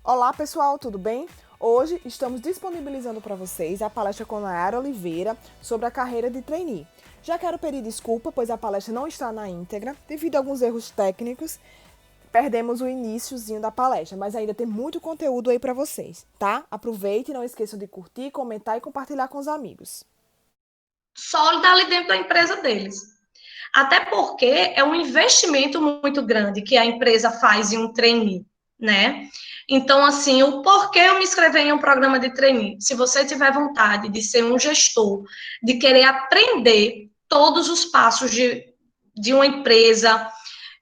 Olá pessoal, tudo bem? Hoje estamos disponibilizando para vocês a palestra com Nayara Oliveira sobre a carreira de trainee. Já quero pedir desculpa, pois a palestra não está na íntegra, devido a alguns erros técnicos. Perdemos o iniciozinho da palestra, mas ainda tem muito conteúdo aí para vocês, tá? Aproveite e não esqueçam de curtir, comentar e compartilhar com os amigos. Sólida ali dentro da empresa deles. Até porque é um investimento muito grande que a empresa faz em um trainee, né? Então, assim, o porquê eu me inscrever em um programa de trainee? Se você tiver vontade de ser um gestor, de querer aprender todos os passos de uma empresa,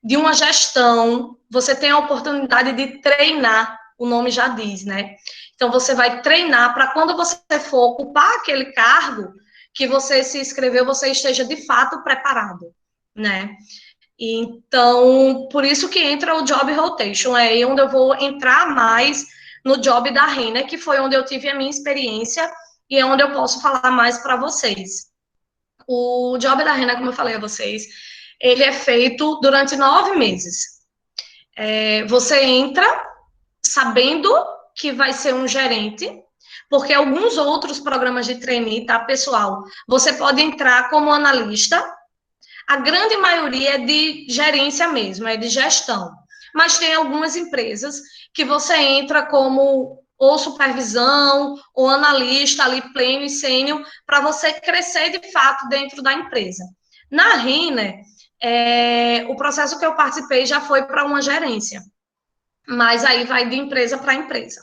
de uma gestão, você tem a oportunidade de treinar, o nome já diz, né? Então, você vai treinar para quando você for ocupar aquele cargo que você se inscreveu, você esteja de fato preparado, né? Então, por isso que entra o Job Rotation, é aí onde eu vou entrar mais no job da Renner, que foi onde eu tive a minha experiência e é onde eu posso falar mais para vocês. O job da Renner, como eu falei a vocês, ele é feito durante 9 meses. Você entra sabendo que vai ser um gerente, porque alguns outros programas de trainee, tá, pessoal? Você pode entrar como analista, a grande maioria é de gerência mesmo, é de gestão. Mas tem algumas empresas que você entra como ou supervisão, ou analista ali, pleno e sênior, para você crescer de fato dentro da empresa. Na Renner, o processo que eu participei já foi para uma gerência, mas aí vai de empresa para empresa.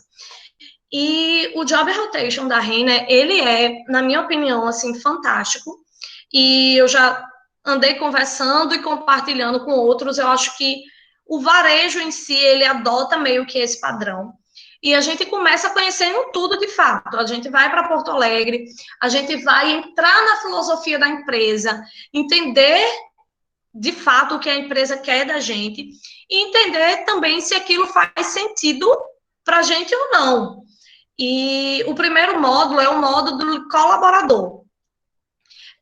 E o Job Rotation da Renner, ele é, na minha opinião, assim, fantástico. E eu já andei conversando e compartilhando com outros. Eu acho que o varejo em si, ele adota meio que esse padrão. E a gente começa conhecendo tudo de fato. A gente vai para Porto Alegre, a gente vai entrar na filosofia da empresa, entender de fato o que a empresa quer da gente e entender também se aquilo faz sentido para a gente ou não. E o primeiro módulo é o módulo do colaborador.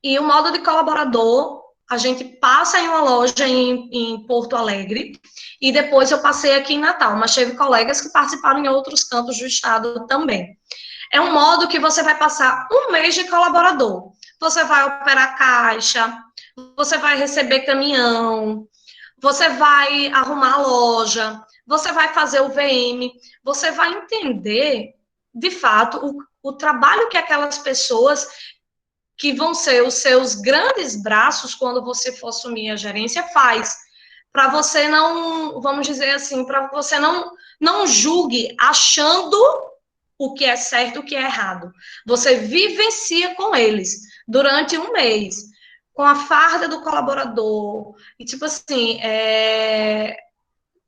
E o módulo de colaborador, a gente passa em uma loja em Porto Alegre e depois eu passei aqui em Natal, mas teve colegas que participaram em outros cantos do estado também. É um módulo que você vai passar um mês de colaborador. Você vai operar caixa, você vai receber caminhão, você vai arrumar a loja, você vai fazer o VM, você vai entender, de fato, o trabalho que aquelas pessoas que vão ser os seus grandes braços quando você for assumir a gerência faz. Para você não, vamos dizer assim, para você não julgue achando o que é certo e o que é errado. Você vivencia com eles durante um mês, com a farda do colaborador, e tipo assim,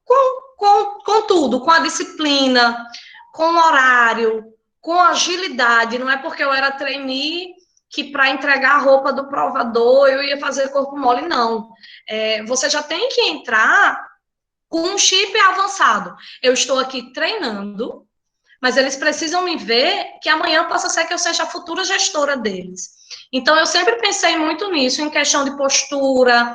com tudo, com a disciplina, com o horário, com agilidade. Não é porque eu era trainee que para entregar a roupa do provador eu ia fazer corpo mole, não. Você já tem que entrar com um chip avançado. Eu estou aqui treinando, mas eles precisam me ver que amanhã possa ser que eu seja a futura gestora deles. Então, eu sempre pensei muito nisso, em questão de postura,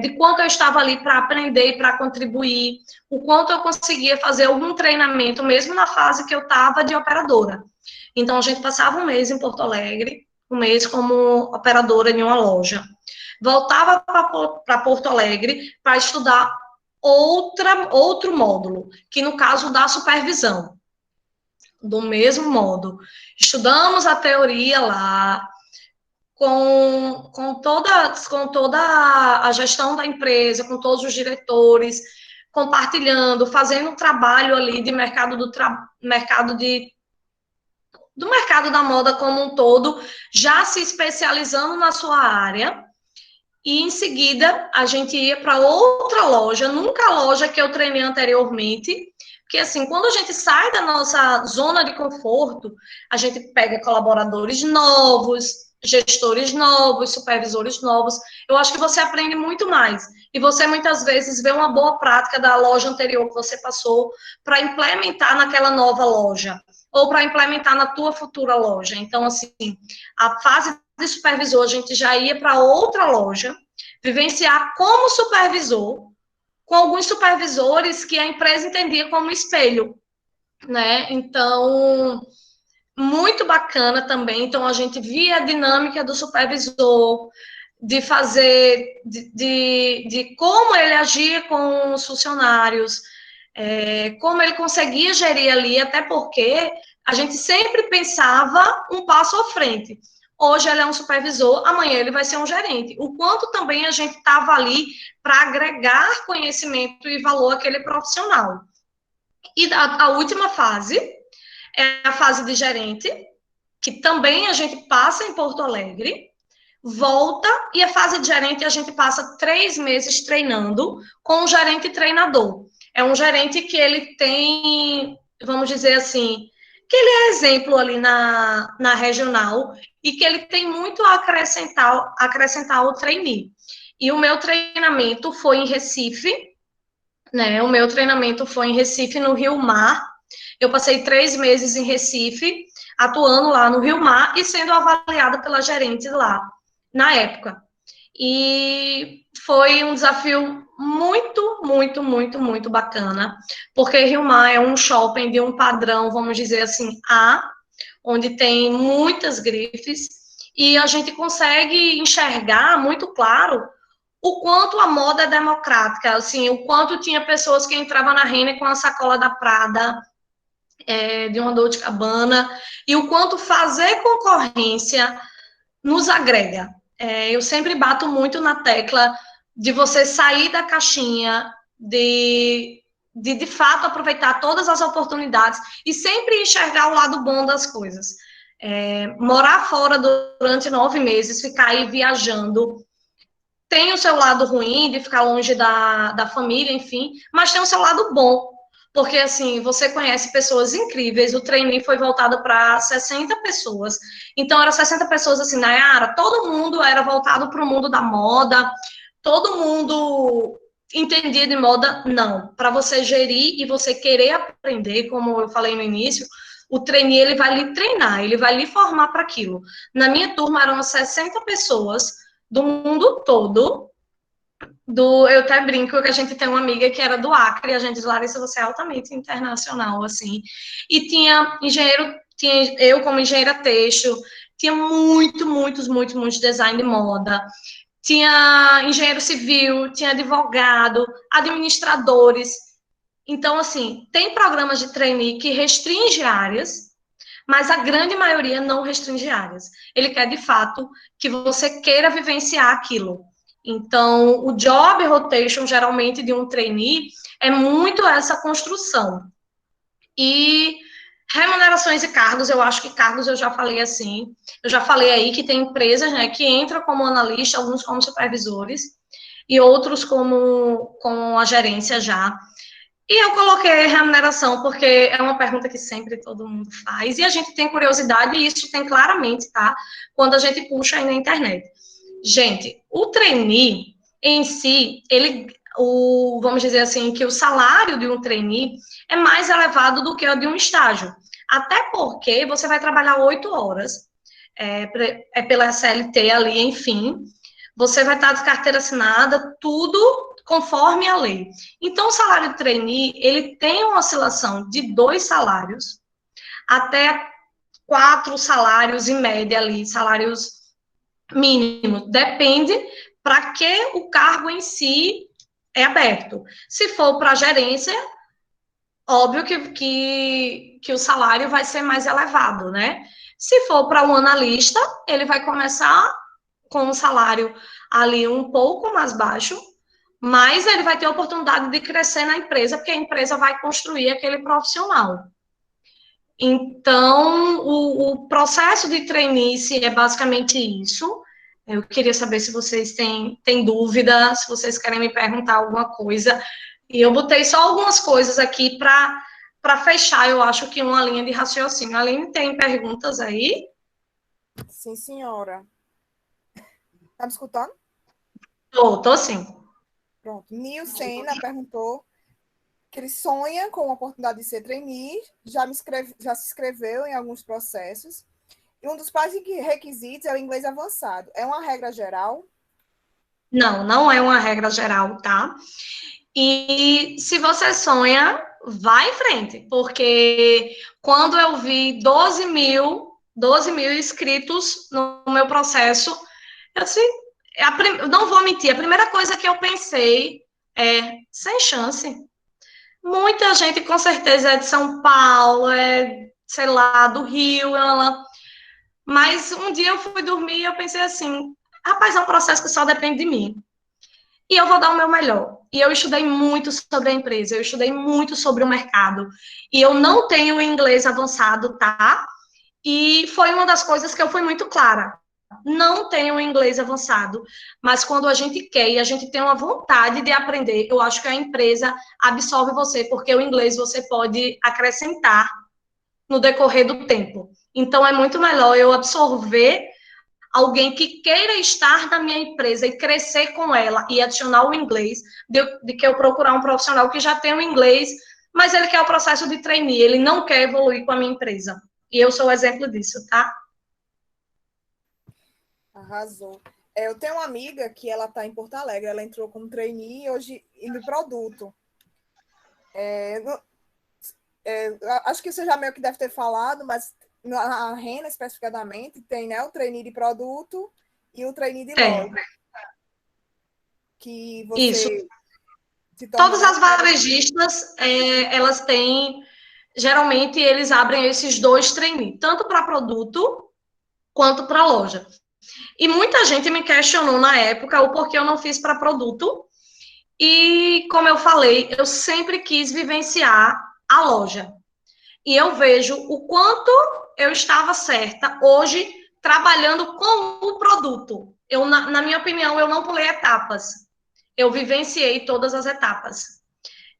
de quanto eu estava ali para aprender e para contribuir, o quanto eu conseguia fazer algum treinamento, mesmo na fase que eu estava de operadora. Então, a gente passava um mês em Porto Alegre, um mês como operadora em uma loja. Voltava para Porto Alegre para estudar outro módulo, que no caso da supervisão do mesmo modo. Estudamos a teoria lá, com toda a gestão da empresa, com todos os diretores, compartilhando, fazendo um trabalho ali de mercado da moda como um todo, já se especializando na sua área. E em seguida a gente ia para outra loja, nunca a loja que eu treinei anteriormente, porque assim, quando a gente sai da nossa zona de conforto, a gente pega colaboradores novos, gestores novos, supervisores novos. Eu acho que você aprende muito mais. E você muitas vezes vê uma boa prática da loja anterior que você passou para implementar naquela nova loja ou para implementar na tua futura loja. Então, assim, a fase de supervisor, a gente já ia para outra loja, vivenciar como supervisor, com alguns supervisores que a empresa entendia como espelho. né? Então, muito bacana também. Então, a gente via a dinâmica do supervisor, de fazer, de como ele agia com os funcionários, como ele conseguia gerir ali, até porque a gente sempre pensava um passo à frente. Hoje ele é um supervisor, amanhã ele vai ser um gerente. O quanto também a gente estava ali para agregar conhecimento e valor àquele profissional. E a última fase é a fase de gerente, que também a gente passa em Porto Alegre, volta, e a fase de gerente a gente passa 3 meses treinando com um gerente treinador. É um gerente que ele tem, vamos dizer assim, que ele é exemplo ali na regional e que ele tem muito a acrescentar ao trainee. E o meu treinamento foi em Recife, né? O meu treinamento foi em Recife, no Rio Mar. Eu passei 3 meses em Recife, atuando lá no Rio Mar e sendo avaliada pela gerente lá, na época. E foi um desafio muito, muito, muito, muito bacana, porque Rio Mar é um shopping de um padrão, vamos dizer assim, A, onde tem muitas grifes, e a gente consegue enxergar muito claro o quanto a moda é democrática, assim, o quanto tinha pessoas que entravam na Renner com a sacola da Prada, de uma Dolce Gabbana, e o quanto fazer concorrência nos agrega. Eu sempre bato muito na tecla de você sair da caixinha, de fato aproveitar todas as oportunidades e sempre enxergar o lado bom das coisas. Morar fora durante 9 meses, ficar aí viajando, tem o seu lado ruim de ficar longe da família, enfim, mas tem o seu lado bom, porque assim, você conhece pessoas incríveis, o training foi voltado para 60 pessoas, então eram 60 pessoas assim, Nayara, todo mundo era voltado para o mundo da moda, todo mundo entendia de moda, não, para você gerir e você querer aprender, como eu falei no início, o trainee, ele vai lhe treinar, ele vai lhe formar para aquilo. Na minha turma eram 60 pessoas, do mundo todo. Eu até brinco que a gente tem uma amiga que era do Acre, a gente, Larissa, você é altamente internacional, assim. E tinha engenheiro, tinha eu como engenheira têxtil, tinha muitos design de moda. Tinha engenheiro civil, tinha advogado, administradores. Então, assim, tem programas de trainee que restringe áreas, mas a grande maioria não restringe áreas. Ele quer, de fato, que você queira vivenciar aquilo. Então, o job rotation, geralmente, de um trainee, é muito essa construção. E remunerações e cargos, eu acho que cargos eu já falei assim. Eu já falei aí que tem empresas, né, que entram como analista, alguns como supervisores, e outros como a gerência já. E eu coloquei remuneração porque é uma pergunta que sempre todo mundo faz e a gente tem curiosidade e isso tem claramente, tá? Quando a gente puxa aí na internet. Gente, o trainee em si, vamos dizer assim, que o salário de um trainee é mais elevado do que o de um estágio. Até porque você vai trabalhar 8 horas, pela CLT ali, enfim, você vai estar de carteira assinada, tudo conforme a lei. Então, o salário de trainee, ele tem uma oscilação de 2 salários até 4 salários em média ali, salários mínimos. Depende para que o cargo em si é aberto. Se for para gerência, óbvio que o salário vai ser mais elevado, né? Se for para um analista, ele vai começar com um salário ali um pouco mais baixo, mas ele vai ter a oportunidade de crescer na empresa, porque a empresa vai construir aquele profissional. Então, o processo de trainee é basicamente isso. Eu queria saber se vocês têm dúvida, se vocês querem me perguntar alguma coisa. E eu botei só algumas coisas aqui para fechar, eu acho que uma linha de raciocínio. A Aline, tem perguntas aí? Sim, senhora. Tá me escutando? Tô sim. Pronto. Nil Sena perguntou que ele sonha com a oportunidade de ser trainee, já se inscreveu em alguns processos. E um dos principais requisitos é o inglês avançado. É uma regra geral? Não, não é uma regra geral, tá? E se você sonha, vai em frente, porque quando eu vi 12 mil inscritos no meu processo, eu disse, não vou mentir, a primeira coisa que eu pensei é, sem chance. Muita gente com certeza é de São Paulo, sei lá, do Rio, mas um dia eu fui dormir e eu pensei assim, rapaz, é um processo que só depende de mim. E eu vou dar o meu melhor. E eu estudei muito sobre a empresa, eu estudei muito sobre o mercado. E eu não tenho inglês avançado, tá? E foi uma das coisas que eu fui muito clara. Não tenho inglês avançado, mas quando a gente quer e a gente tem uma vontade de aprender, eu acho que a empresa absorve você, porque o inglês você pode acrescentar no decorrer do tempo. Então, é muito melhor eu absorver alguém que queira estar na minha empresa e crescer com ela e adicionar o inglês, de que eu procurar um profissional que já tem o inglês, mas ele quer o processo de trainee, ele não quer evoluir com a minha empresa. E eu sou o exemplo disso, tá? Arrasou. Eu tenho uma amiga que ela está em Porto Alegre, ela entrou como trainee hoje no produto. Acho que você já meio que deve ter falado, mas na Rena especificadamente tem, né, o trainee de produto e o trainee de loja. Que Isso. você se torna, Todas né, as varejistas, elas têm, geralmente eles abrem esses dois trainees, tanto para produto quanto para loja. E muita gente me questionou na época o porquê eu não fiz para produto. E, como eu falei, eu sempre quis vivenciar a loja. E eu vejo o quanto eu estava certa hoje trabalhando com o produto. Na minha opinião, eu não pulei etapas. Eu vivenciei todas as etapas.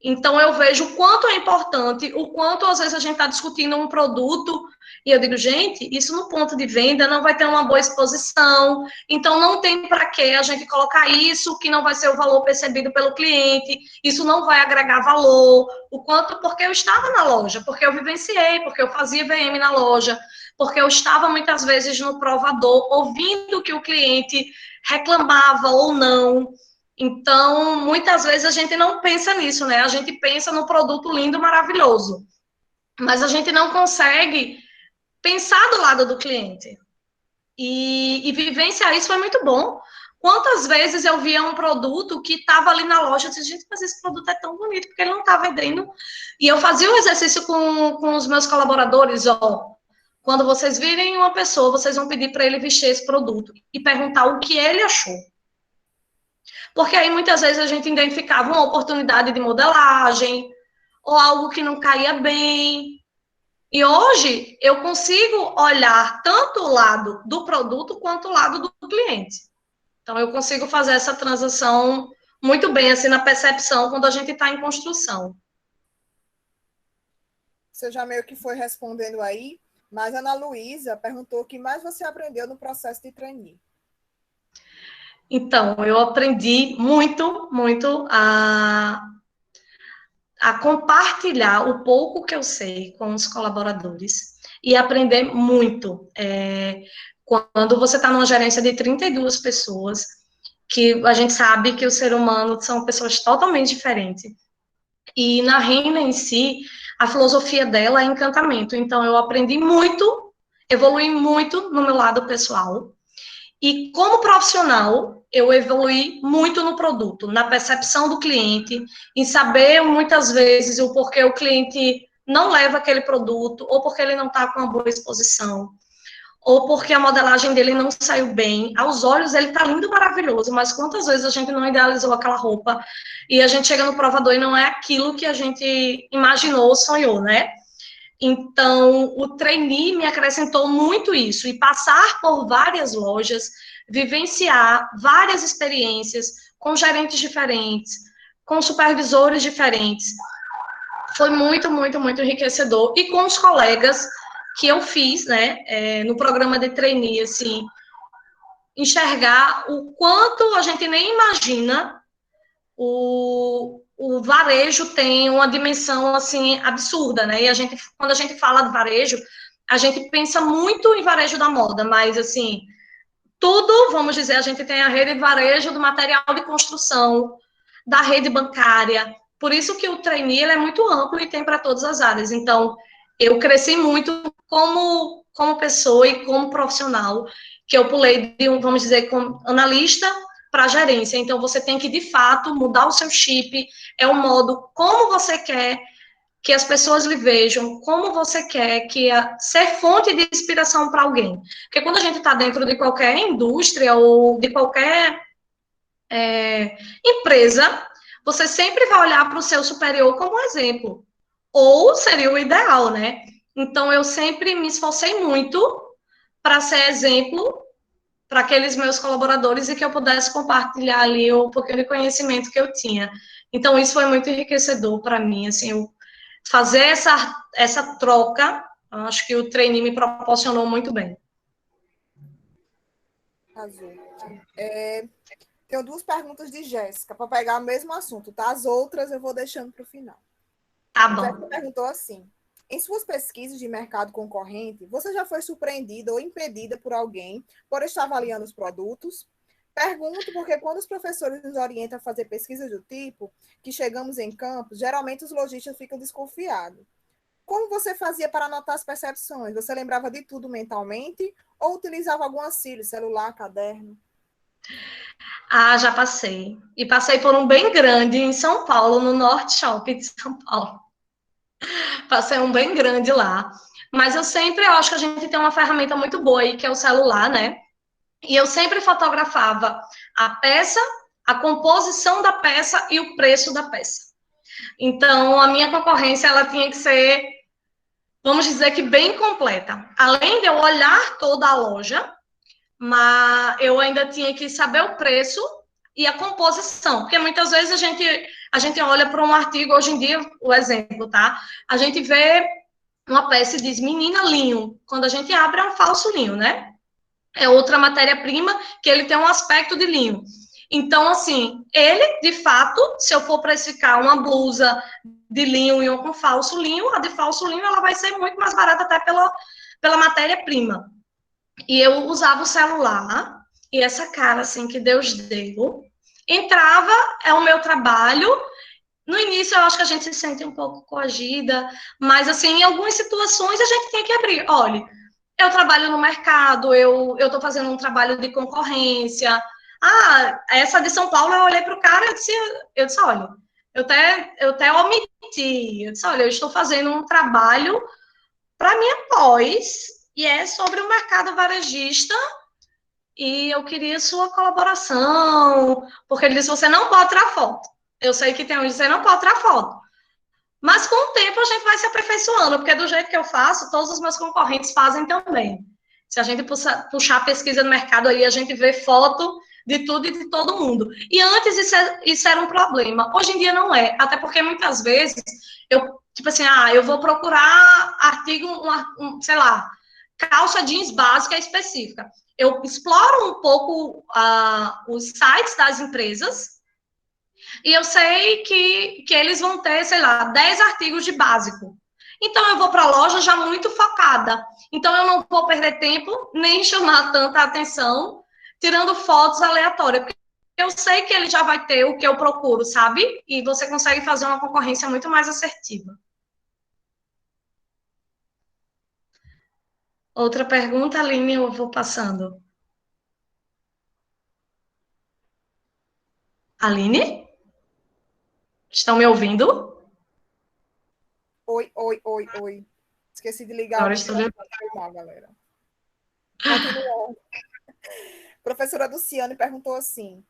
Então, eu vejo o quanto é importante, o quanto às vezes a gente está discutindo um produto e eu digo, gente, isso no ponto de venda não vai ter uma boa exposição, então não tem para que a gente colocar isso que não vai ser o valor percebido pelo cliente, isso não vai agregar valor, o quanto, porque eu estava na loja, porque eu vivenciei, porque eu fazia VM na loja, porque eu estava muitas vezes no provador, ouvindo que o cliente reclamava ou não. Então, muitas vezes a gente não pensa nisso, né? A gente pensa no produto lindo, maravilhoso, mas a gente não consegue pensar do lado do cliente. E vivenciar isso foi muito bom. Quantas vezes eu via um produto que estava ali na loja, eu disse, gente, mas esse produto é tão bonito, porque ele não está vendendo. E eu fazia um exercício com os meus colaboradores, ó, quando vocês virem uma pessoa, vocês vão pedir para ele vestir esse produto e perguntar o que ele achou. Porque aí muitas vezes a gente identificava uma oportunidade de modelagem ou algo que não caía bem. E hoje eu consigo olhar tanto o lado do produto quanto o lado do cliente. Então eu consigo fazer essa transação muito bem assim na percepção quando a gente está em construção. você já meio que foi respondendo aí, mas a Ana Luísa perguntou o que mais você aprendeu no processo de trainee. Então, eu aprendi muito, muito a compartilhar o pouco que eu sei com os colaboradores e aprender muito. Quando você está numa gerência de 32 pessoas, que a gente sabe que o ser humano são pessoas totalmente diferentes. E na Reina em si, a filosofia dela é encantamento. Então, eu aprendi muito, evolui muito no meu lado pessoal. E como profissional, eu evolui muito no produto, na percepção do cliente, em saber muitas vezes o porquê o cliente não leva aquele produto, ou porque ele não está com uma boa exposição, ou porque a modelagem dele não saiu bem. Aos olhos ele está lindo, maravilhoso, mas quantas vezes a gente não idealizou aquela roupa e a gente chega no provador e não é aquilo que a gente imaginou, sonhou, né? Então, o trainee me acrescentou muito isso, e passar por várias lojas, vivenciar várias experiências com gerentes diferentes, com supervisores diferentes, foi muito, muito, muito enriquecedor. E com os colegas que eu fiz, né, no programa de trainee, assim, enxergar o quanto a gente nem imagina o varejo tem uma dimensão, assim, absurda, né? E quando a gente fala de varejo, a gente pensa muito em varejo da moda, mas, assim, tudo, vamos dizer, a gente tem a rede de varejo do material de construção, da rede bancária. Por isso que o trainee ele é muito amplo e tem para todas as áreas. Então, eu cresci muito como pessoa e como profissional, que eu pulei de vamos dizer, como analista para gerência. Então, você tem que, de fato, mudar o seu chip, é o modo como você quer que as pessoas lhe vejam, como você quer ser fonte de inspiração para alguém. Porque quando a gente está dentro de qualquer indústria ou de qualquer empresa, você sempre vai olhar para o seu superior como exemplo. Ou seria o ideal, né? Então, eu sempre me esforcei muito para ser exemplo para aqueles meus colaboradores e que eu pudesse compartilhar ali um pouquinho de conhecimento que eu tinha. Então, isso foi muito enriquecedor para mim, assim, fazer essa troca, acho que o trainee me proporcionou muito bem. Azul. Tenho duas perguntas de Jéssica para pegar o mesmo assunto, tá? As outras eu vou deixando para o final. Tá bom. Jéssica perguntou assim: em suas pesquisas de mercado concorrente, você já foi surpreendida ou impedida por alguém por estar avaliando os produtos? Pergunto porque quando os professores nos orientam a fazer pesquisas do tipo, que chegamos em campos, geralmente os lojistas ficam desconfiados. Como você fazia para anotar as percepções? Você lembrava de tudo mentalmente ou utilizava algum auxílio, celular, caderno? Ah, já passei. E passei por um bem grande em São Paulo, no Norte Shopping de São Paulo. Passei um bem grande lá. Mas eu acho que a gente tem uma ferramenta muito boa aí, que é o celular, né? E eu sempre fotografava a peça, a composição da peça e o preço da peça. Então, a minha concorrência, ela tinha que ser, vamos dizer que bem completa. Além de eu olhar toda a loja, mas eu ainda tinha que saber o preço e a composição, porque muitas vezes a gente olha para um artigo, hoje em dia, o exemplo, tá? A gente vê uma peça e diz, menina, linho. Quando a gente abre, é um falso linho, né? É outra matéria-prima que ele tem um aspecto de linho. Então, assim, ele, de fato, se eu for precificar uma blusa de linho e uma com falso linho, a de falso linho ela vai ser muito mais barata até pela matéria-prima. E eu usava o celular e essa cara, assim, que Deus deu, entrava, é o meu trabalho. No início, eu acho que a gente se sente um pouco coagida, mas, assim, em algumas situações a gente tem que abrir. Olha, eu trabalho no mercado, eu estou fazendo um trabalho de concorrência. Ah, essa de São Paulo, eu olhei para o cara e disse, olha, eu até omiti. Eu disse, olha, eu estou fazendo um trabalho para minha pós, e é sobre o mercado varejista, e eu queria sua colaboração, porque ele disse, você não pode tirar foto. Eu sei que tem onde você não pode tirar foto. Mas com o tempo a gente vai se aperfeiçoando, porque do jeito que eu faço, todos os meus concorrentes fazem também. Se a gente puxar a pesquisa no mercado aí, a gente vê foto de tudo e de todo mundo. E antes isso era um problema. Hoje em dia não é. Até porque muitas vezes tipo assim, eu vou procurar artigo, sei lá, calça jeans básica específica. Eu exploro um pouco os sites das empresas e eu sei que eles vão ter, sei lá, 10 artigos de básico. Então, eu vou para a loja já muito focada. Então, eu não vou perder tempo, nem chamar tanta atenção, tirando fotos aleatórias. Porque eu sei que ele já vai ter o que eu procuro, sabe? E você consegue fazer uma concorrência muito mais assertiva. Outra pergunta, Aline, eu vou passando. Aline? Estão me ouvindo? Oi, oi, oi, oi. Esqueci de ligar o Agora estou microfone. Foi mal, galera. Continuando. Professora Luciane perguntou assim: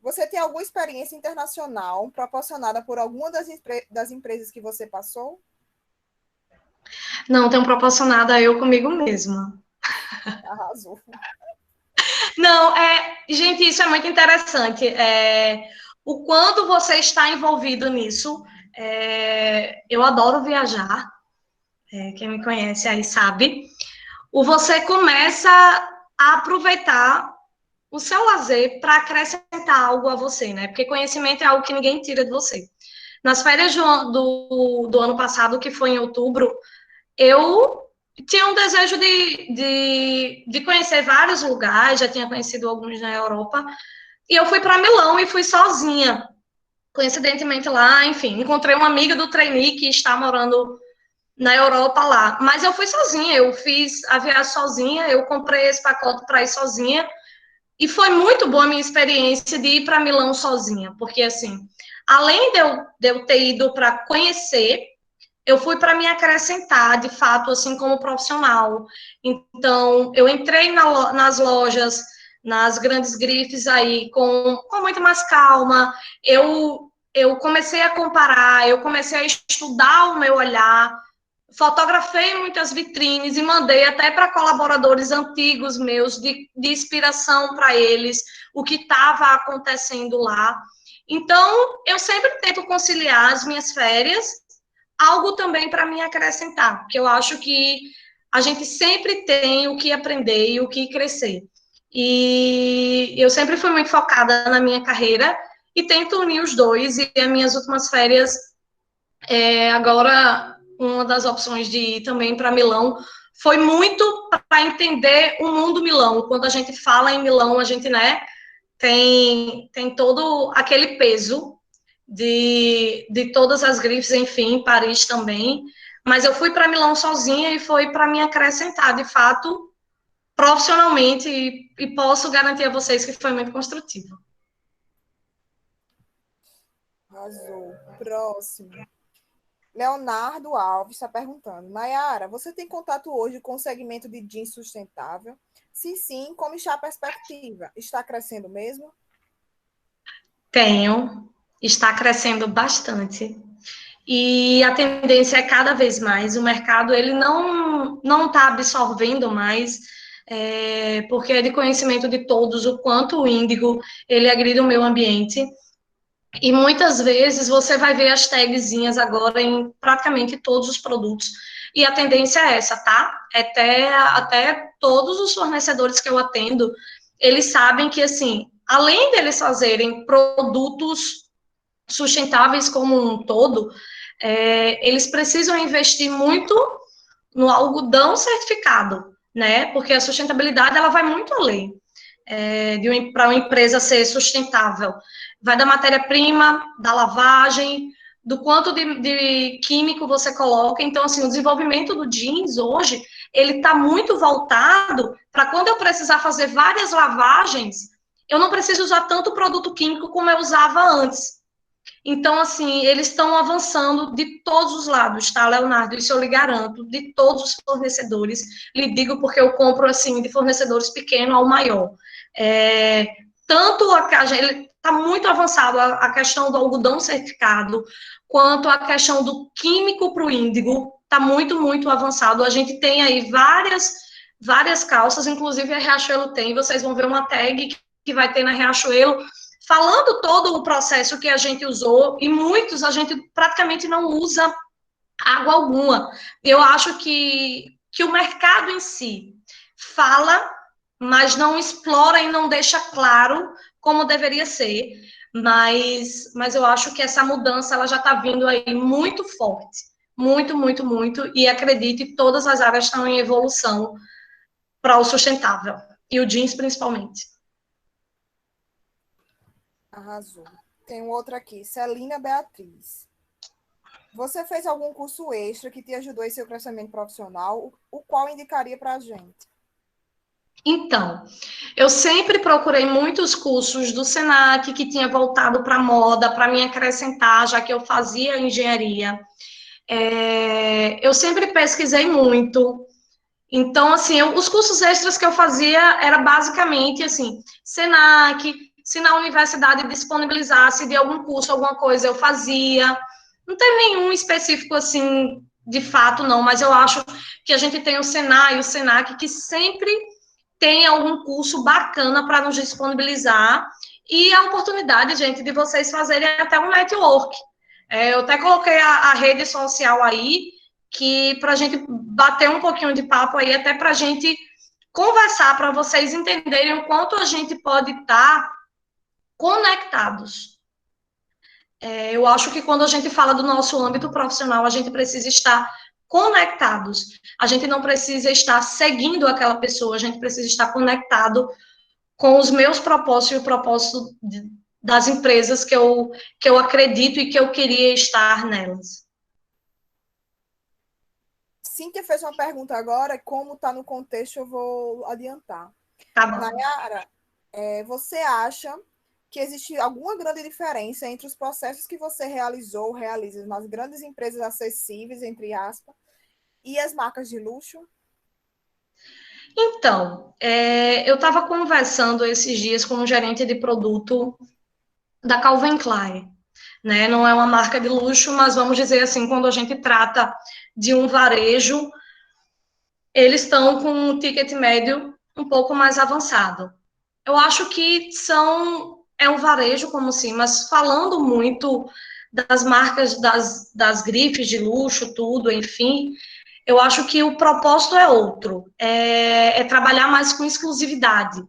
você tem alguma experiência internacional proporcionada por alguma das empresas que você passou? Não, tenho proporcionado a eu comigo mesma. Arrasou. Não, gente, isso é muito interessante. O quanto você está envolvido nisso. Eu adoro viajar. Quem me conhece aí sabe. Você começa a aproveitar o seu lazer para acrescentar algo a você, né? Porque conhecimento é algo que ninguém tira de você. Nas férias do ano passado, que foi em outubro, eu tinha um desejo de conhecer vários lugares, já tinha conhecido alguns na Europa, e eu fui para Milão e fui sozinha. Coincidentemente lá, enfim, encontrei uma amiga do trainee que está morando na Europa lá. Mas eu fui sozinha, eu fiz a viagem sozinha, eu comprei esse pacote para ir sozinha. E foi muito boa a minha experiência de ir para Milão sozinha, porque assim, além de eu ter ido para conhecer, eu fui para me acrescentar, de fato, assim, como profissional. Então, eu entrei nas lojas, nas grandes grifes aí, com muito mais calma. Eu comecei a comparar, eu comecei a estudar o meu olhar, fotografei muitas vitrines e mandei até para colaboradores antigos meus, de inspiração para eles, o que estava acontecendo lá. Então, eu sempre tento conciliar as minhas férias, algo também para me acrescentar, porque eu acho que a gente sempre tem o que aprender e o que crescer. E eu sempre fui muito focada na minha carreira e tento unir os dois, e as minhas últimas férias, agora, uma das opções de ir também para Milão foi muito para entender o mundo Milão. Quando a gente fala em Milão, a gente, né, tem todo aquele peso de todas as grifes, enfim, Paris também. Mas eu fui para Milão sozinha e foi para me acrescentar, de fato, profissionalmente, e posso garantir a vocês que foi muito construtivo. Arrasou. Próximo. Leonardo Alves está perguntando: Nayara, você tem contato hoje com o segmento de jeans sustentável? Se sim, como está a perspectiva? Está crescendo mesmo? Tenho, está crescendo bastante. E a tendência é cada vez mais. O mercado ele não está absorvendo mais, porque é de conhecimento de todos o quanto o índigo ele agride o meio ambiente. E muitas vezes você vai ver as tagzinhas agora em praticamente todos os produtos. E a tendência é essa, tá? Até todos os fornecedores que eu atendo, eles sabem que, assim, além deles fazerem produtos sustentáveis como um todo, eles precisam investir muito no algodão certificado, né? Porque a sustentabilidade ela vai muito além, para uma empresa ser sustentável. Vai da matéria-prima, da lavagem, do quanto de químico você coloca. Então, assim, o desenvolvimento do jeans hoje, ele está muito voltado para quando eu precisar fazer várias lavagens, eu não preciso usar tanto produto químico como eu usava antes. Então, assim, eles estão avançando de todos os lados, tá, Leonardo? Isso eu lhe garanto, de todos os fornecedores. Lhe digo porque eu compro, assim, de fornecedores pequeno ao maior. É, tanto ele está muito avançado a questão do algodão certificado, quanto a questão do químico para o índigo, está muito, muito avançado. A gente tem aí várias calças, inclusive a Riachuelo tem, vocês vão ver uma tag que vai ter na Riachuelo, falando todo o processo que a gente usou, e muitos a gente praticamente não usa água alguma. Eu acho que o mercado em si fala, mas não explora e não deixa claro como deveria ser. Mas eu acho que essa mudança ela já está vindo aí muito forte. Muito, muito, muito. E acredite, todas as áreas estão em evolução para o sustentável. E o jeans, principalmente. Arrasou. Tem um outro aqui, Celina Beatriz. Você fez algum curso extra que te ajudou em seu crescimento profissional? O qual indicaria para a gente? Então, eu sempre procurei muitos cursos do Senac que tinha voltado para moda, para me acrescentar, já que eu fazia engenharia. Eu sempre pesquisei muito. Então, assim, os cursos extras que eu fazia era basicamente assim, Senac, se na universidade disponibilizasse de algum curso, alguma coisa, eu fazia. Não tem nenhum específico assim, de fato, não, mas eu acho que a gente tem o Senai e o Senac que sempre tem algum curso bacana para nos disponibilizar e a oportunidade, gente, de vocês fazerem até um network. Eu até coloquei a rede social aí, que para a gente bater um pouquinho de papo aí, até para a gente conversar, para vocês entenderem o quanto a gente pode estar conectados. Eu acho que quando a gente fala do nosso âmbito profissional, a gente precisa estar conectados. A gente não precisa estar seguindo aquela pessoa, a gente precisa estar conectado com os meus propósitos e o propósito das empresas que eu acredito e que eu queria estar nelas. Cíntia fez uma pergunta agora, como está no contexto, eu vou adiantar. Tá bom. Nayara, você acha que existe alguma grande diferença entre os processos que você realiza nas grandes empresas acessíveis, entre aspas, e as marcas de luxo? Então, eu estava conversando esses dias com um gerente de produto da Calvin Klein, né? Não é uma marca de luxo, mas vamos dizer assim, quando a gente trata de um varejo, eles estão com um ticket médio um pouco mais avançado. Eu acho que é um varejo como assim, mas falando muito das marcas, das grifes de luxo, tudo, enfim, eu acho que o propósito é outro, é trabalhar mais com exclusividade,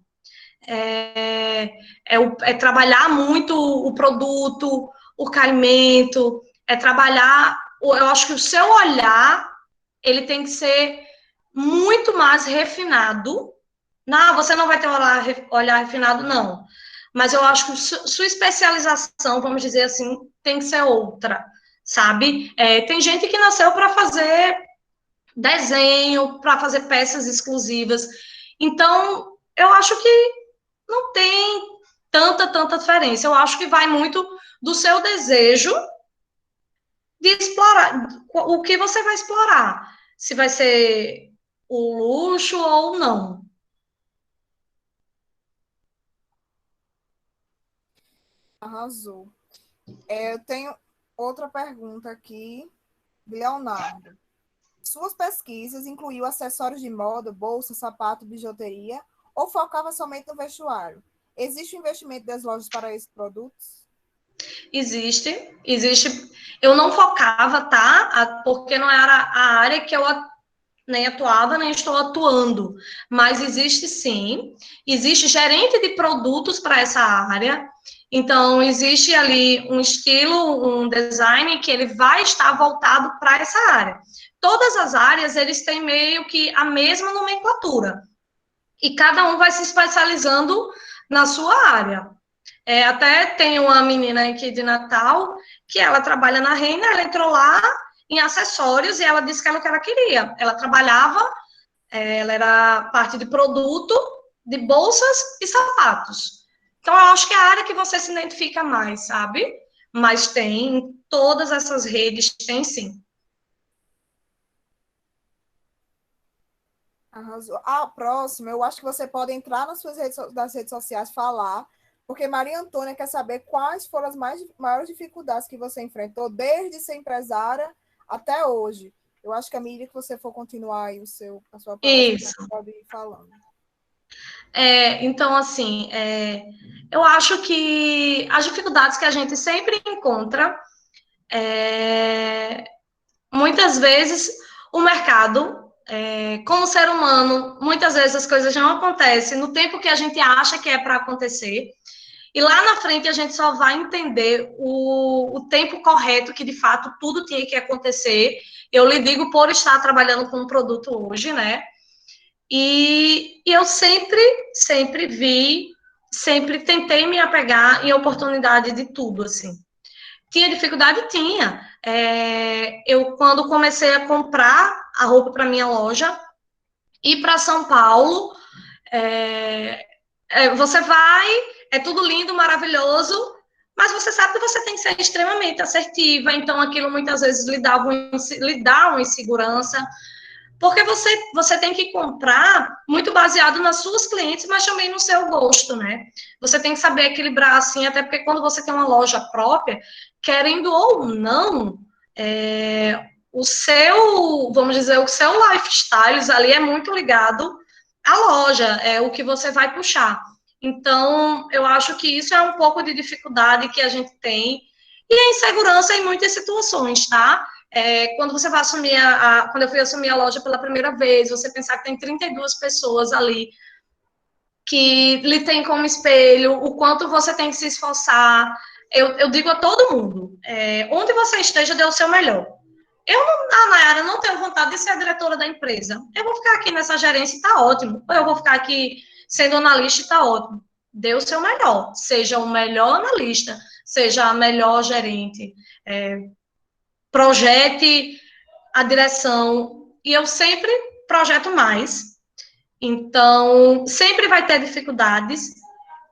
é trabalhar muito o produto, o caimento, é trabalhar, eu acho que o seu olhar, ele tem que ser muito mais refinado. Não, você não vai ter olhar refinado, não. Mas eu acho que sua especialização, vamos dizer assim, tem que ser outra, sabe? Tem gente que nasceu para fazer desenho, para fazer peças exclusivas. Então, eu acho que não tem tanta diferença. Eu acho que vai muito do seu desejo de explorar o que você vai explorar. Se vai ser o luxo ou não. Arrasou. Eu tenho outra pergunta aqui, Leonardo. Suas pesquisas incluíam acessórios de moda, bolsa, sapato, bijuteria, ou focava somente no vestuário? Existe um investimento das lojas para esses produtos? Existe. Eu não focava, tá? Porque não era a área que eu nem atuava, nem estou atuando. Mas existe sim. Existe gerente de produtos para essa área. Então, existe ali um estilo, um design que ele vai estar voltado para essa área. Todas as áreas, eles têm meio que a mesma nomenclatura. E cada um vai se especializando na sua área. Até tem uma menina aqui de Natal que ela trabalha na Reina, ela entrou lá em acessórios e ela disse que era o que ela queria. Ela trabalhava, ela era parte de produto, de bolsas e sapatos. Então, eu acho que é a área que você se identifica mais, sabe? Mas tem, em todas essas redes, tem sim. Arrasou. A próxima, eu acho que você pode entrar nas redes sociais falar, porque Maria Antônia quer saber quais foram as maiores dificuldades que você enfrentou desde ser empresária até hoje. Eu acho que à medida que você for continuar aí a sua palestra, Isso. você pode ir falando. Então, assim, eu acho que as dificuldades que a gente sempre encontra, muitas vezes, o mercado, como ser humano, muitas vezes as coisas não acontecem no tempo que a gente acha que é para acontecer. E lá na frente a gente só vai entender o tempo correto que de fato tudo tinha que acontecer. Eu lhe digo por estar trabalhando com um produto hoje, né? E eu sempre vi, sempre tentei me apegar em oportunidade de tudo, assim. Tinha dificuldade? Tinha. Eu, quando comecei a comprar a roupa para minha loja, ir para São Paulo, você vai, é tudo lindo, maravilhoso, mas você sabe que você tem que ser extremamente assertiva, então aquilo muitas vezes lhe dá uma insegurança, porque você tem que comprar muito baseado nas suas clientes, mas também no seu gosto, né? Você tem que saber equilibrar assim, até porque quando você tem uma loja própria, querendo ou não, vamos dizer, o seu lifestyle ali é muito ligado à loja, é o que você vai puxar. Então, eu acho que isso é um pouco de dificuldade que a gente tem, e a insegurança em muitas situações, tá? Quando você vai assumir quando eu fui assumir a loja pela primeira vez, você pensar que tem 32 pessoas ali que lhe tem como espelho, o quanto você tem que se esforçar. Eu digo a todo mundo, onde você esteja, dê o seu melhor. A Nayara, não tenho vontade de ser a diretora da empresa. Eu vou ficar aqui nessa gerência e tá ótimo. Ou eu vou ficar aqui sendo analista e tá ótimo. dê o seu melhor, seja o melhor analista, seja a melhor gerente, projete a direção, e eu sempre projeto mais, então sempre vai ter dificuldades,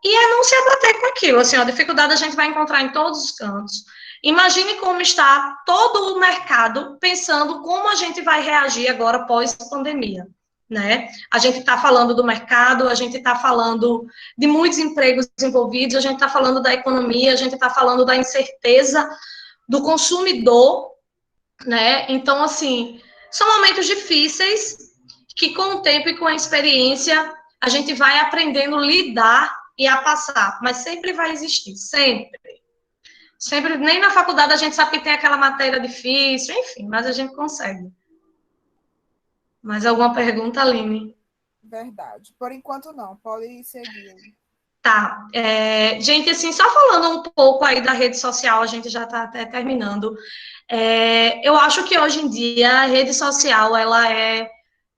e é não se abater com aquilo, assim, a dificuldade a gente vai encontrar em todos os cantos. Imagine como está todo o mercado pensando como a gente vai reagir agora pós-pandemia, né? A gente está falando do mercado, a gente está falando de muitos empregos envolvidos, a gente está falando da economia, a gente está falando da incerteza do consumidor, né? Então, assim, são momentos difíceis que com o tempo e com a experiência a gente vai aprendendo a lidar e a passar, mas sempre vai existir, sempre. Sempre, nem na faculdade a gente sabe que tem aquela matéria difícil, enfim, mas a gente consegue. Mais alguma pergunta, Aline? Verdade. Por enquanto, não. Pode seguir. Tá. Gente, assim, só falando um pouco aí da rede social, a gente já está até terminando. Eu acho que hoje em dia a rede social, ela é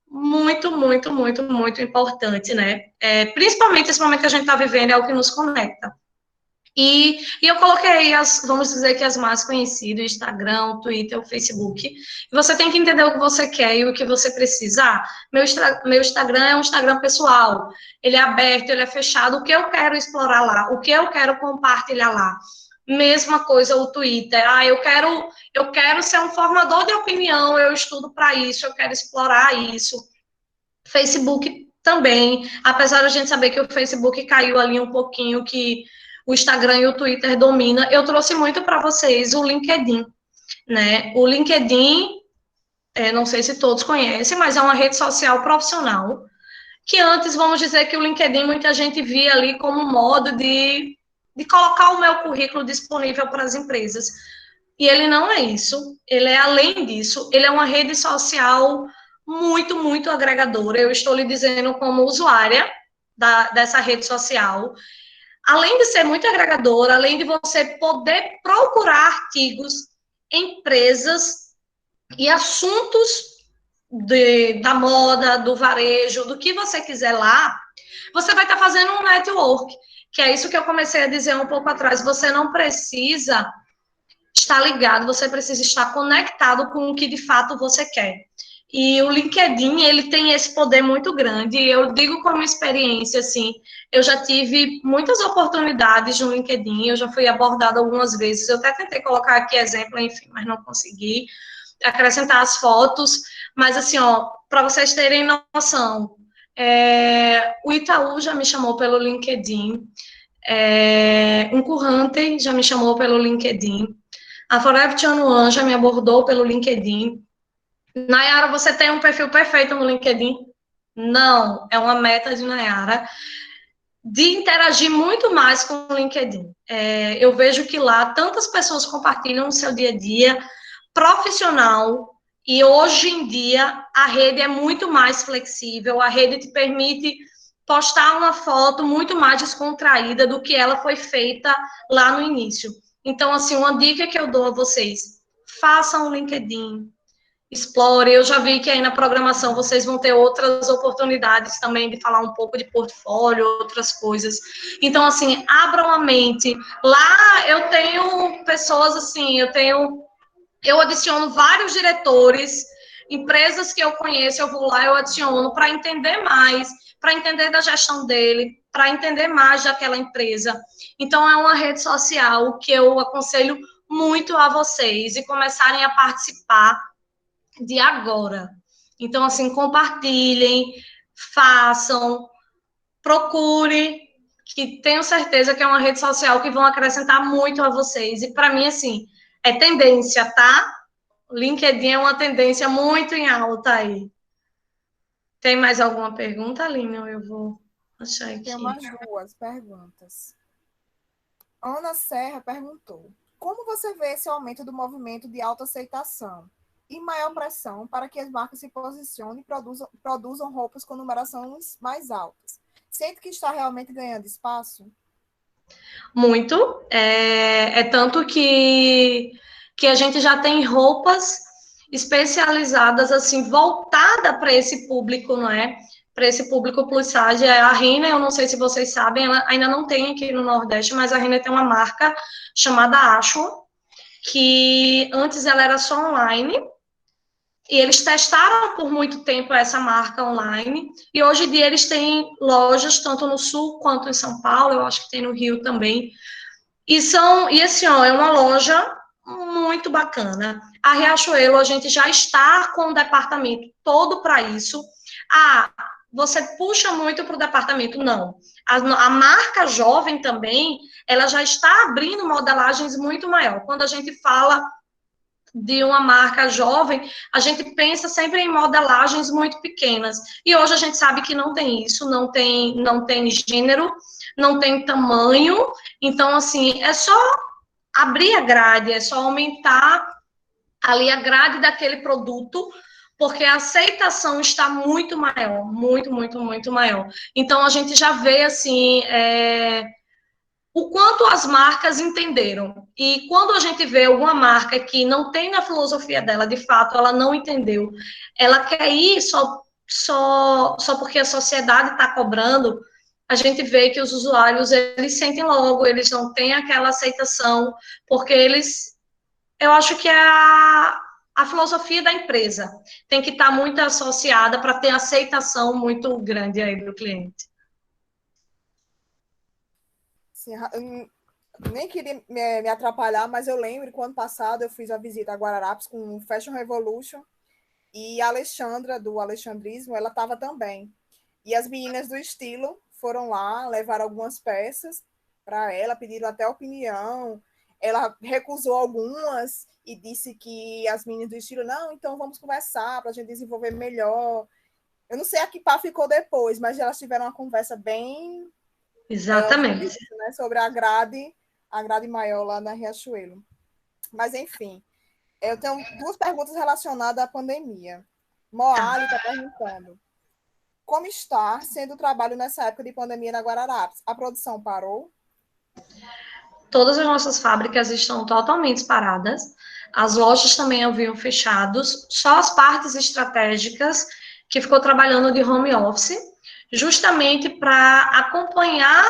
muito, muito, muito, muito importante, né? Principalmente esse momento que a gente está vivendo é o que nos conecta. E eu coloquei vamos dizer que as mais conhecidas, Instagram, o Twitter, o Facebook. E você tem que entender o que você quer e o que você precisa. Meu Instagram é um Instagram pessoal. Ele é aberto, ele é fechado. O que eu quero explorar lá? O que eu quero compartilhar lá? Mesma coisa o Twitter. Eu quero ser um formador de opinião, eu estudo para isso, eu quero explorar isso. Facebook também, apesar de a gente saber que o Facebook caiu ali um pouquinho, que o Instagram e o Twitter domina, eu trouxe muito para vocês o LinkedIn, né? O LinkedIn, não sei se todos conhecem, mas é uma rede social profissional, que antes, vamos dizer que o LinkedIn muita gente via ali como modo de colocar o meu currículo disponível para as empresas. E ele não é isso, ele é além disso, ele é uma rede social muito, muito agregadora. Eu estou lhe dizendo como usuária dessa rede social. Além de ser muito agregadora, além de você poder procurar artigos, empresas e assuntos da moda, do varejo, do que você quiser lá, você vai estar fazendo um network, que é isso que eu comecei a dizer um pouco atrás. Você não precisa estar ligado, você precisa estar conectado com o que de fato você quer. E o LinkedIn, ele tem esse poder muito grande. Eu digo como experiência, assim, eu já tive muitas oportunidades no LinkedIn, eu já fui abordada algumas vezes, eu até tentei colocar aqui exemplo, enfim, mas não consegui acrescentar as fotos, mas assim, ó, para vocês terem noção, o Itaú já me chamou pelo LinkedIn, um Currante já me chamou pelo LinkedIn, a Forever 21 já me abordou pelo LinkedIn. Nayara, você tem um perfil perfeito no LinkedIn? Não, é uma meta de Nayara de interagir muito mais com o LinkedIn. Eu vejo que lá tantas pessoas compartilham o seu dia a dia profissional, e hoje em dia a rede é muito mais flexível, a rede te permite postar uma foto muito mais descontraída do que ela foi feita lá no início. Então, assim, uma dica que eu dou a vocês, façam o LinkedIn, explore. Eu já vi que aí na programação vocês vão ter outras oportunidades também de falar um pouco de portfólio, outras coisas. Então, assim, abram a mente. Lá eu tenho pessoas assim, eu adiciono vários diretores, empresas que eu conheço, eu vou lá, eu adiciono para entender mais, para entender da gestão dele, para entender mais daquela empresa. Então, é uma rede social que eu aconselho muito a vocês e começarem a participar de agora. Então, assim, compartilhem, façam, procure, que tenho certeza que é uma rede social que vão acrescentar muito a vocês. E para mim, assim, é tendência, tá? LinkedIn é uma tendência muito em alta aí. Tem mais alguma pergunta, Aline? Eu vou achar Tem aqui. umas duas perguntas. Ana Serra perguntou: como você vê esse aumento do movimento de autoaceitação e maior pressão para que as marcas se posicionem e produzam roupas com numerações mais altas? Sente que está realmente ganhando espaço? Muito. Tanto que a gente já tem roupas especializadas, assim, voltada para esse público, não é? para esse público plus size é a Renner. Eu não sei se vocês sabem, ela ainda não tem aqui no Nordeste, mas a Renner tem uma marca chamada Ashwa, que antes ela era só online, e eles testaram por muito tempo essa marca online, e hoje em dia eles têm lojas tanto no Sul quanto em São Paulo, eu acho que tem no Rio também, e assim, ó, é uma loja muito bacana. A Riachuelo, a gente já está com o departamento todo para isso. Ah, você puxa muito para o departamento? Não. A marca jovem também, ela já está abrindo modelagens muito maior. Quando a gente fala de uma marca jovem, a gente pensa sempre em modelagens muito pequenas. E hoje a gente sabe que não tem isso, não tem gênero, não tem tamanho. Então, assim, é só abrir a grade, é só aumentar ali a grade daquele produto, porque a aceitação está muito maior, muito, muito, muito maior. Então, a gente já vê, assim, o quanto as marcas entenderam. E quando a gente vê alguma marca que não tem na filosofia dela, de fato, ela não entendeu, ela quer ir só porque a sociedade está cobrando, a gente vê que os usuários, eles sentem logo, eles não têm aquela aceitação, porque eu acho que é a filosofia da empresa tem que estar muito associada para ter aceitação muito grande aí do cliente. Sim, nem queria me atrapalhar, mas eu lembro que o ano passado eu fiz a visita a Guararapes com o Fashion Revolution e a Alexandra, do Alexandrismo, ela estava também. E as meninas do estilo foram lá, levaram algumas peças para ela, pediram até opinião. Ela recusou algumas e disse que as meninas do estilo, não, então vamos conversar para a gente desenvolver melhor. Eu não sei a que pá ficou depois, mas elas tiveram uma conversa bem sobre Exatamente. isso, né? Sobre a grade maior lá na Riachuelo. Mas, enfim, eu tenho duas perguntas relacionadas à pandemia. Moali está perguntando: como está sendo o trabalho nessa época de pandemia na Guararapes? A produção parou? Todas as nossas fábricas estão totalmente paradas, as lojas também haviam fechados, só as partes estratégicas que ficou trabalhando de home office, justamente para acompanhar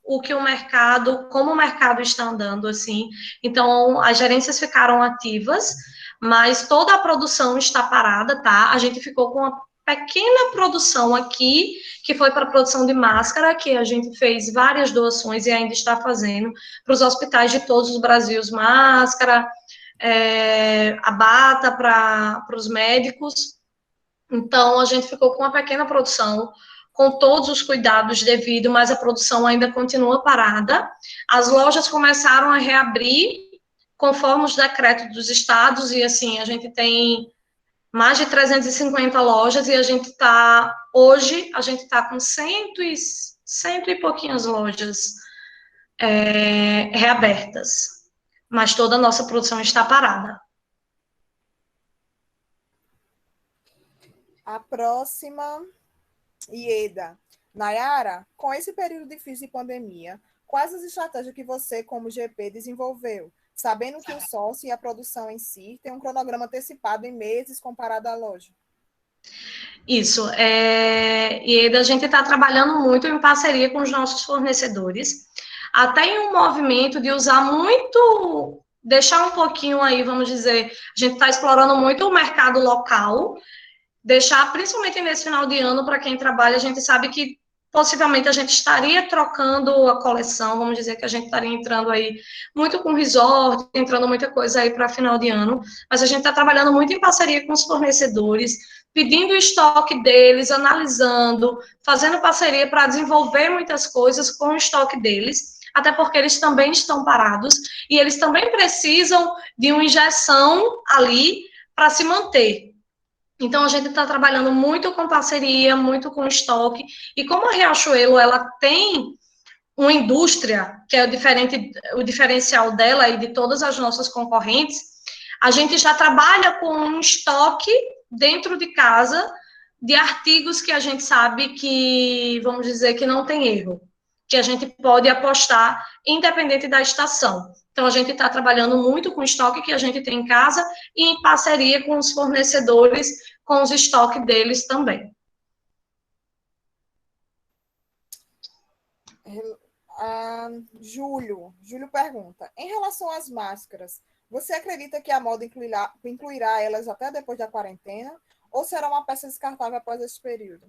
o que o mercado, como o mercado está andando, assim. Então, as gerências ficaram ativas, mas toda a produção está parada, tá? A gente ficou com uma pequena produção aqui, que foi para a produção de máscara, que a gente fez várias doações e ainda está fazendo para os hospitais de todos os Brasileiros, máscara, a bata para os médicos. Então, a gente ficou com uma pequena produção, com todos os cuidados devidos, mas a produção ainda continua parada. As lojas começaram a reabrir conforme os decretos dos estados, e assim, a gente tem mais de 350 lojas, e hoje, a gente está com cento e pouquinhas lojas reabertas, mas toda a nossa produção está parada. A próxima, Ieda. Nayara, com esse período difícil de pandemia, quais as estratégias que você, como GP, desenvolveu? Sabendo que o sócio e a produção em si tem um cronograma antecipado em meses comparado à loja. Isso, e a gente está trabalhando muito em parceria com os nossos fornecedores, até em um movimento de usar muito, deixar um pouquinho aí, vamos dizer, a gente está explorando muito o mercado local, deixar, principalmente nesse final de ano, para quem trabalha, a gente sabe que possivelmente a gente estaria trocando a coleção, vamos dizer que a gente estaria entrando aí muito com resort, entrando muita coisa aí para final de ano, mas a gente está trabalhando muito em parceria com os fornecedores, pedindo o estoque deles, analisando, fazendo parceria para desenvolver muitas coisas com o estoque deles, até porque eles também estão parados e eles também precisam de uma injeção ali para se manter. Então, a gente está trabalhando muito com parceria, muito com estoque, e como a Riachuelo, ela tem uma indústria, que é o diferencial dela e de todas as nossas concorrentes, a gente já trabalha com um estoque dentro de casa de artigos que a gente sabe que, vamos dizer, que não tem erro, que a gente pode apostar independente da estação. Então, a gente está trabalhando muito com o estoque que a gente tem em casa e em parceria com os fornecedores, com os estoques deles também. Júlio pergunta: em relação às máscaras, você acredita que a moda incluirá elas até depois da quarentena? Ou será uma peça descartável após esse período?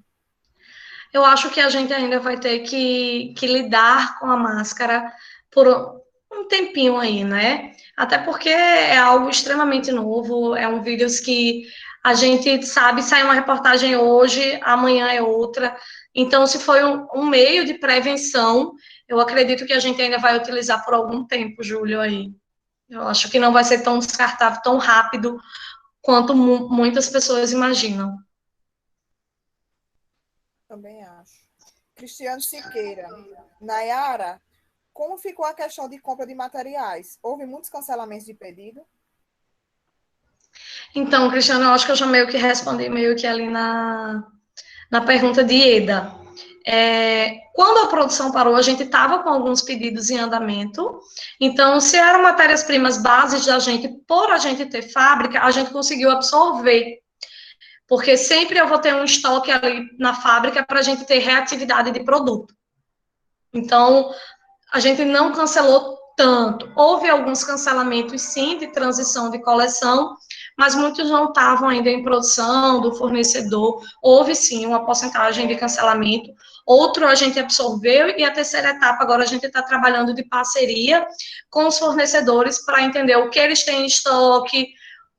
Eu acho que a gente ainda vai ter que lidar com a máscara por um tempinho aí, né? Até porque é algo extremamente novo, é um vírus que a gente sabe, sai uma reportagem hoje, amanhã é outra. Então, se foi um meio de prevenção, eu acredito que a gente ainda vai utilizar por algum tempo, Júlio, aí. Eu acho que não vai ser tão descartável, tão rápido quanto muitas pessoas imaginam. Também acho. Cristiano Siqueira. Nayara, como ficou a questão de compra de materiais? Houve muitos cancelamentos de pedido? Então, Cristiano, eu acho que eu já meio que respondi meio que ali na pergunta de Eda. Quando a produção parou, a gente estava com alguns pedidos em andamento. Então, se eram matérias-primas bases da gente, por a gente ter fábrica, a gente conseguiu absorver. Porque sempre eu vou ter um estoque ali na fábrica para a gente ter reatividade de produto. Então, a gente não cancelou tanto. Houve alguns cancelamentos, sim, de transição de coleção, mas muitos não estavam ainda em produção do fornecedor. Houve, sim, uma porcentagem de cancelamento. Outro a gente absorveu e a terceira etapa agora a gente está trabalhando de parceria com os fornecedores para entender o que eles têm em estoque,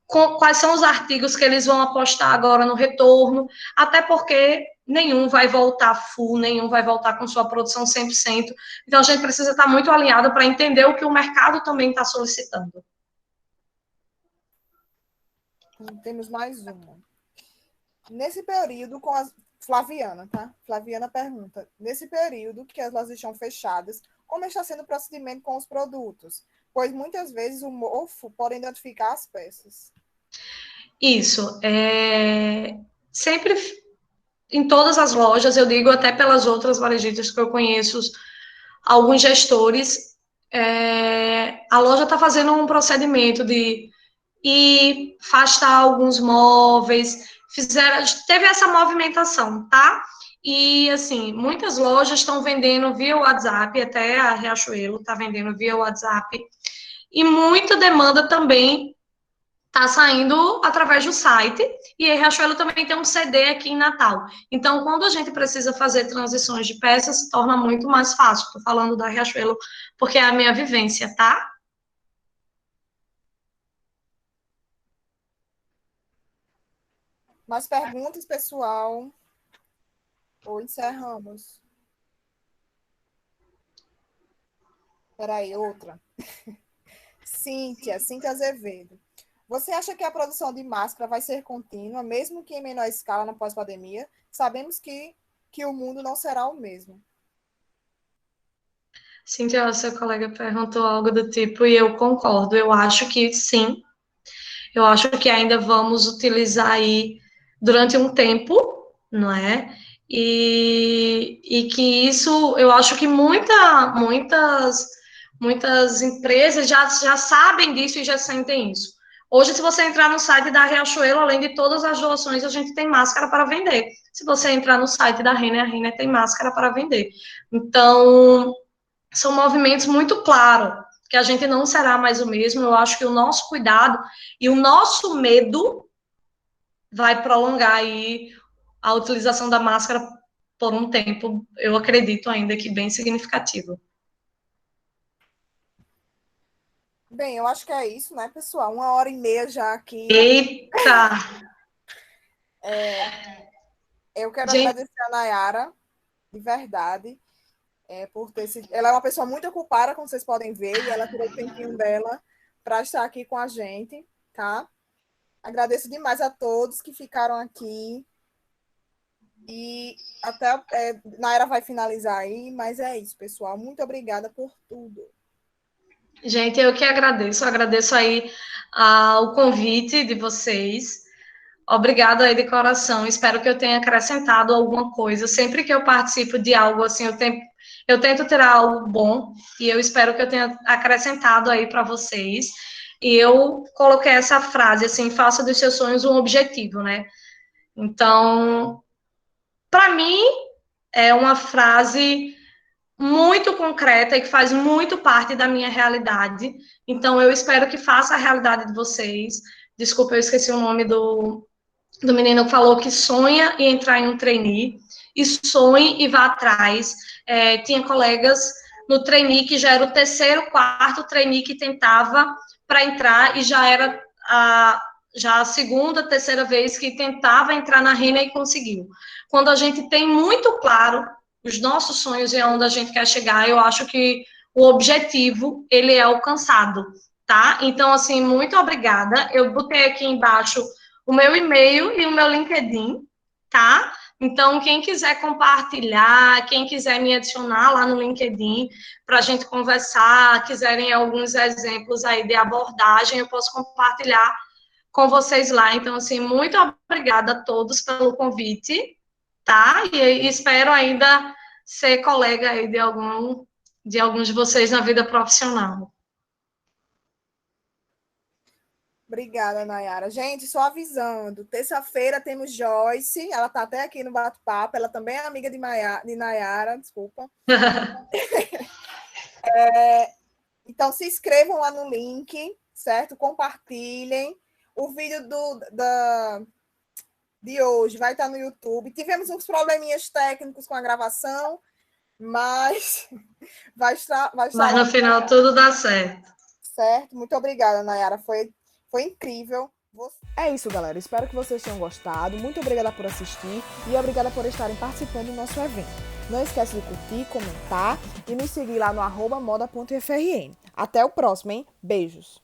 quais são os artigos que eles vão apostar agora no retorno, até porque nenhum vai voltar full, nenhum vai voltar com sua produção 100%. Então, a gente precisa estar muito alinhado para entender o que o mercado também está solicitando. Temos mais uma. Nesse período, com as. Flaviana, tá? Flaviana pergunta: nesse período que as lojas estão fechadas, como está sendo o procedimento com os produtos? Pois muitas vezes o mofo pode identificar as peças. Isso. Sempre em todas as lojas, eu digo até pelas outras varejistas que eu conheço, alguns gestores, a loja está fazendo um procedimento de ir afastar alguns móveis, teve essa movimentação, tá? E, assim, muitas lojas estão vendendo via WhatsApp, até a Riachuelo está vendendo via WhatsApp, e muita demanda também está saindo através do site, e a Riachuelo também tem um CD aqui em Natal. Então, quando a gente precisa fazer transições de peças, se torna muito mais fácil. Estou falando da Riachuelo porque é a minha vivência, tá? Mais perguntas, pessoal? Ou encerramos? Peraí, outra. Cíntia Azevedo. Você acha que a produção de máscara vai ser contínua, mesmo que em menor escala na pós-pandemia? Sabemos que o mundo não será o mesmo. Cintia, seu colega perguntou algo do tipo, e eu concordo. Eu acho que sim. Eu acho que ainda vamos utilizar aí durante um tempo, não é? E que isso, eu acho que muitas empresas já sabem disso e já sentem isso. Hoje, se você entrar no site da Riachuelo, além de todas as doações, a gente tem máscara para vender. Se você entrar no site da Renner, a Renner tem máscara para vender. Então, são movimentos muito claros, que a gente não será mais o mesmo. Eu acho que o nosso cuidado e o nosso medo vai prolongar aí a utilização da máscara por um tempo, eu acredito ainda que bem significativo. Bem, eu acho que é isso, né, pessoal? 1h30 já aqui. Eita! Eu quero Gente, agradecer a Nayara, de verdade, por ter sido. Ela é uma pessoa muito ocupada, como vocês podem ver, e ela tirou o tempinho dela para estar aqui com a gente, tá? Agradeço demais a todos que ficaram aqui. E até Nayara vai finalizar aí, mas é isso, pessoal. Muito obrigada por tudo. gente, eu que agradeço aí o convite de vocês. Obrigada aí de coração. Espero que eu tenha acrescentado alguma coisa. Sempre que eu participo de algo assim, eu tento tirar algo bom e eu espero que eu tenha acrescentado aí para vocês. E eu coloquei essa frase assim: faça dos seus sonhos um objetivo, né? Então, para mim, é uma frase muito concreta e que faz muito parte da minha realidade. Então, eu espero que faça a realidade de vocês. Desculpa, eu esqueci o nome do menino que falou que sonha em entrar em um trainee, e sonhe e vá atrás. Tinha colegas no trainee que já era o terceiro, quarto trainee que tentava para entrar, e já era já a segunda, terceira vez que tentava entrar na Renner e conseguiu. Quando a gente tem muito claro os nossos sonhos e aonde a gente quer chegar, eu acho que o objetivo, ele é alcançado, tá? Então, assim, muito obrigada. Eu botei aqui embaixo o meu e-mail e o meu LinkedIn, tá? Então, quem quiser compartilhar, quem quiser me adicionar lá no LinkedIn para a gente conversar, quiserem alguns exemplos aí de abordagem, eu posso compartilhar com vocês lá. Então, assim, muito obrigada a todos pelo convite, tá? E espero ainda ser colega aí de alguns de vocês na vida profissional. Obrigada, Nayara. Gente, só avisando, terça-feira temos Joyce, ela está até aqui no bate-papo, ela também é amiga de Nayara, desculpa. Então, se inscrevam lá no link, certo? Compartilhem. O vídeo de hoje vai estar no YouTube. Tivemos uns probleminhas técnicos com a gravação, mas vai estar Mas lá. no final tudo dá certo. Certo? Muito obrigada, Nayara. Foi incrível. É isso, galera. Espero que vocês tenham gostado. Muito obrigada por assistir e obrigada por estarem participando do nosso evento. Não esquece de curtir, comentar e nos seguir lá no @moda.frn. Até o próximo, hein? Beijos!